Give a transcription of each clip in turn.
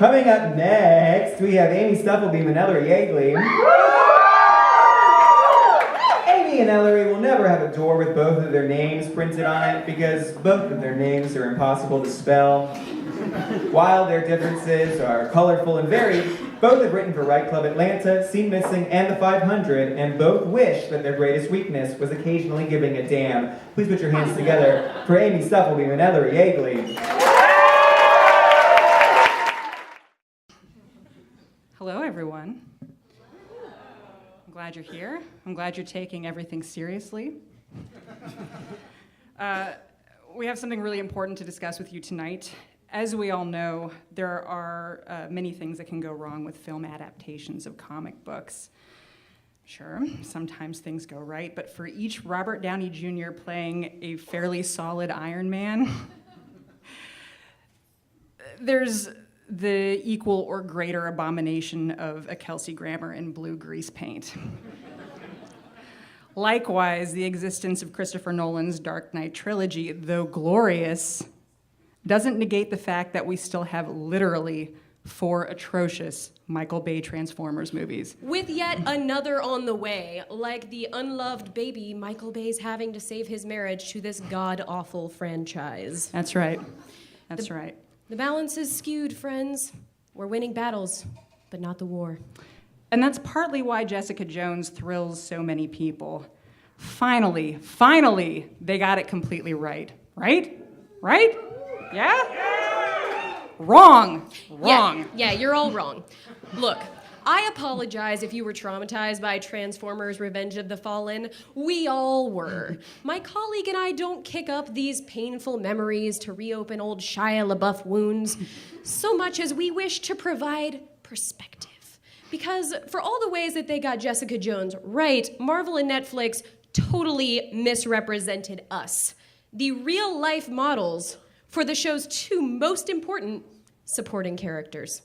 Coming up next, we have Stufflebeam and Ellaree Yeagley. Amy and Ellaree will never have a door with both of their names printed on it because both of their names are impossible to spell. While their differences are colorful and varied, both have written for Right Club Atlanta, Seen Missing, and the 500, and both wish that their greatest weakness was occasionally giving a damn. Please put your hands together for Amy Stufflebeam and Ellaree Yeagley. Hello, everyone. I'm glad you're here. I'm glad you're taking everything seriously. We have something really important to discuss with you tonight. As we all know, there are many things that can go wrong with film adaptations of comic books. Sure, sometimes things go right, but for each Robert Downey Jr. playing a fairly solid Iron Man, there's the equal or greater abomination of a Kelsey Grammer in blue grease paint. Likewise, the existence of Christopher Nolan's Dark Knight trilogy, though glorious, doesn't negate the fact that we still have literally 4 atrocious Michael Bay Transformers movies. With yet another on the way, like the unloved baby Michael Bay's having to save his marriage to this god-awful franchise. That's right. That's right. The balance is skewed, friends. We're winning battles, but not the war. And that's partly why Jessica Jones thrills so many people. Finally, they got it completely right. Right? Yeah? Wrong. Yeah, you're all wrong. Look, I apologize if you were traumatized by Transformers Revenge of the Fallen. We all were. My colleague and I don't kick up these painful memories to reopen old Shia LaBeouf wounds so much as we wish to provide perspective. Because for all the ways that they got Jessica Jones right, Marvel and Netflix totally misrepresented us, the real-life models for the show's 2 most important supporting characters.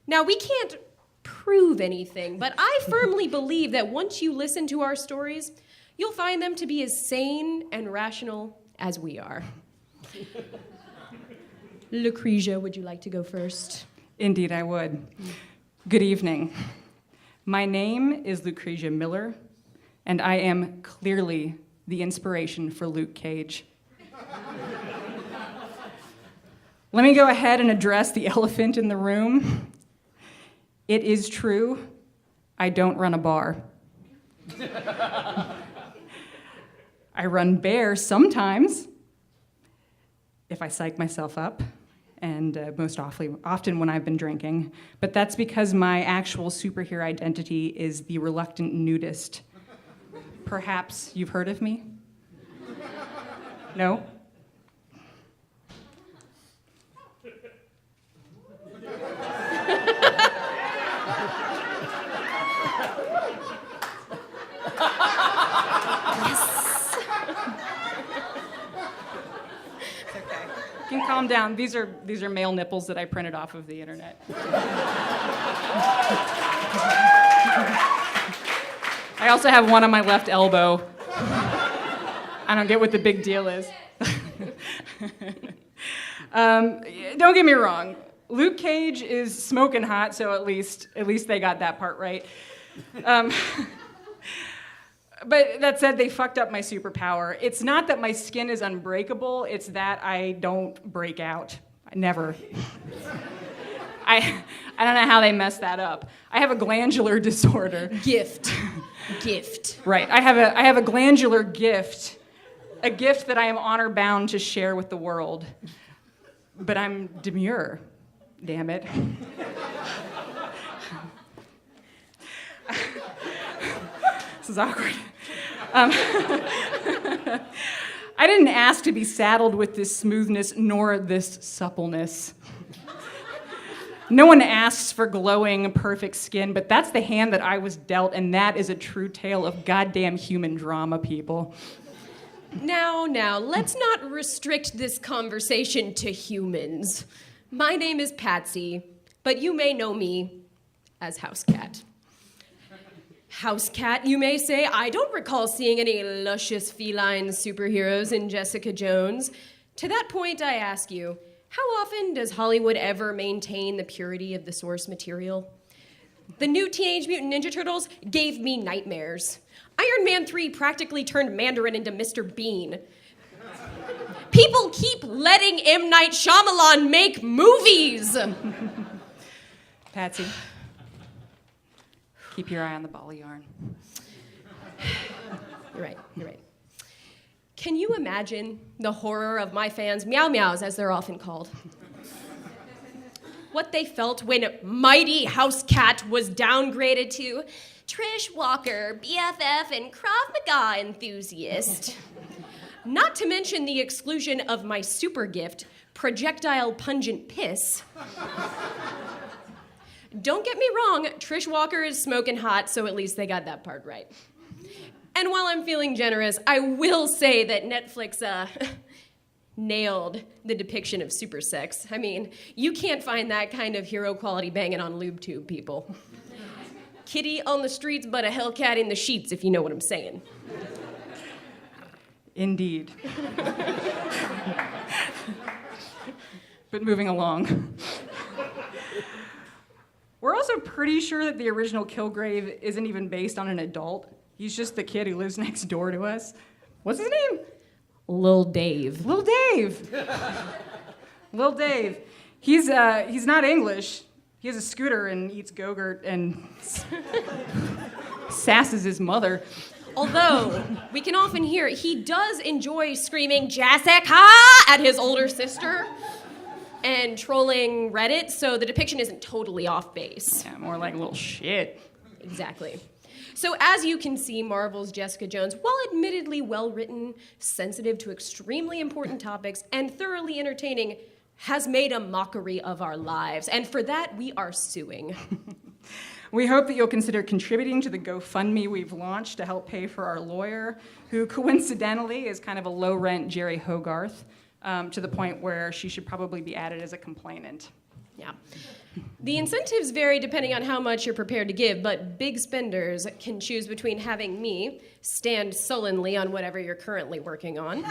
Now, we can't prove anything, but I firmly believe that once you listen to our stories, you'll find them to be as sane and rational as we are. Lucretia, would you like to go first? Indeed, I would. Good evening. My name is Lucretia Miller, and I am clearly the inspiration for Luke Cage. Let me go ahead and address the elephant in the room. It is true, I don't run a bar. I run Bear sometimes, if I psych myself up, and most often when I've been drinking. But that's because my actual superhero identity is the reluctant nudist. Perhaps you've heard of me? No? You can calm down. These are male nipples that I printed off of the internet. I also have one on my left elbow. I don't get what the big deal is. Don't get me wrong. Luke Cage is smoking hot, so at least they got that part right. But that said, they fucked up my superpower. It's not that my skin is unbreakable, it's that I don't break out. I never. I don't know how they messed that up. I have a glandular disorder. Gift. Right, I have a glandular gift, a gift that I am honor bound to share with the world. But I'm demure, damn it. This is awkward. I didn't ask to be saddled with this smoothness nor this suppleness. No one asks for glowing, perfect skin, but that's the hand that I was dealt, and that is a true tale of goddamn human drama, people. Now, let's not restrict this conversation to humans. My name is Patsy, but you may know me as Housecat. Housecat, you may say, I don't recall seeing any luscious feline superheroes in Jessica Jones. To that point, I ask you, How often does Hollywood ever maintain the purity of the source material? The new Teenage Mutant Ninja Turtles gave me nightmares. Iron Man 3 practically turned Mandarin into Mr. Bean. People keep letting M. Night Shyamalan make movies. Patsy, keep your eye on the ball of yarn. You're right. Can you imagine the horror of my fans' meow meows, as they're often called? What they felt when Mighty House Cat was downgraded to Trish Walker, BFF, and Krav Maga enthusiast. Not to mention the exclusion of my super gift, projectile pungent piss. Don't get me wrong, Trish Walker is smoking hot, so at least they got that part right. And while I'm feeling generous, I will say that Netflix nailed the depiction of super sex. I mean, you can't find that kind of hero quality banging on LubeTube, people. Kitty on the streets, but a Hellcat in the sheets, if you know what I'm saying. Indeed. But moving along. We're also pretty sure that the original Kilgrave isn't even based on an adult. He's just the kid who lives next door to us. What's his name? Lil Dave. Lil Dave. Lil Dave. He's not English. He has a scooter and eats Go-Gurt and sasses his mother. Although, we can often hear he does enjoy screaming Jessica at his older sister and trolling Reddit, so the depiction isn't totally off base. Yeah, more like little shit. Exactly. So as you can see, Marvel's Jessica Jones, while admittedly well-written, sensitive to extremely important topics, and thoroughly entertaining, has made a mockery of our lives. And for that, we are suing. We hope that you'll consider contributing to the GoFundMe we've launched to help pay for our lawyer, who coincidentally is kind of a low-rent Jerry Hogarth, to the point where she should probably be added as a complainant. Yeah. The incentives vary depending on how much you're prepared to give, but big spenders can choose between having me stand sullenly on whatever you're currently working on.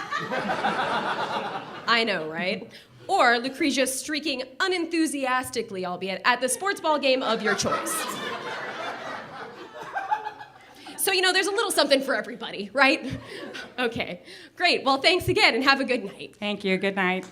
I know, right? Or Lucretia streaking unenthusiastically, albeit, at the sports ball game of your choice. So, there's a little something for everybody, right? Okay, great. Well, thanks again, and have a good night. Thank you. Good night.